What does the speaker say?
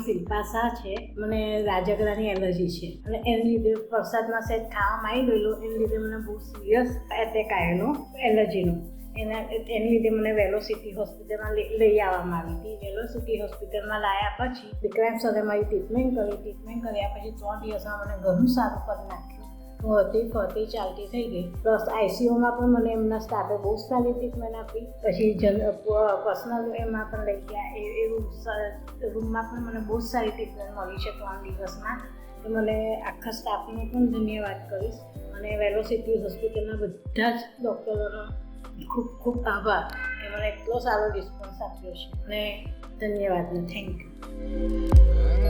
શિલ્પા શાહ છે. મને રાજગરાની એલર્જી છે અને એની લીધે વરસાદમાં સહેજ ખાવામાં આવી ગયેલું, એની લીધે મને બહુ સિરિયસ એટેક આવેલો એલર્જીનો. એની લીધે મને વેલોસિટી હોસ્પિટલમાં લઈ આવવામાં આવી હતી. વેલોસિટી હોસ્પિટલમાં લાવ્યા પછી વિક્રાંત સરે મારી ટ્રીટમેન્ટ કર્યા પછી 3 દિવસમાં મને ઘણું સારું કરી નાખ્યું. ફરતી ચાલતી થઈ ગઈ. પ્લસ આઈસીયુમાં પણ મને એમના સ્ટાફે બહુ સારી ટ્રીટમેન્ટ આપી. પછી પર્સનલ એમાં પણ લઈ ગયા, એવું રૂમમાં પણ મને બહુ સારી ટ્રીટમેન્ટ મળી છે 3 દિવસમાં. તો મને આખા સ્ટાફનો પણ ધન્યવાદ કરીશ અને વેલોસિટી હોસ્પિટલના બધા જ ડૉક્ટરોનો ખૂબ ખૂબ આભાર કે મને એટલો સારો રિસ્પોન્સ આપ્યો છે અને ધન્યવાદ ને થેન્ક યુ.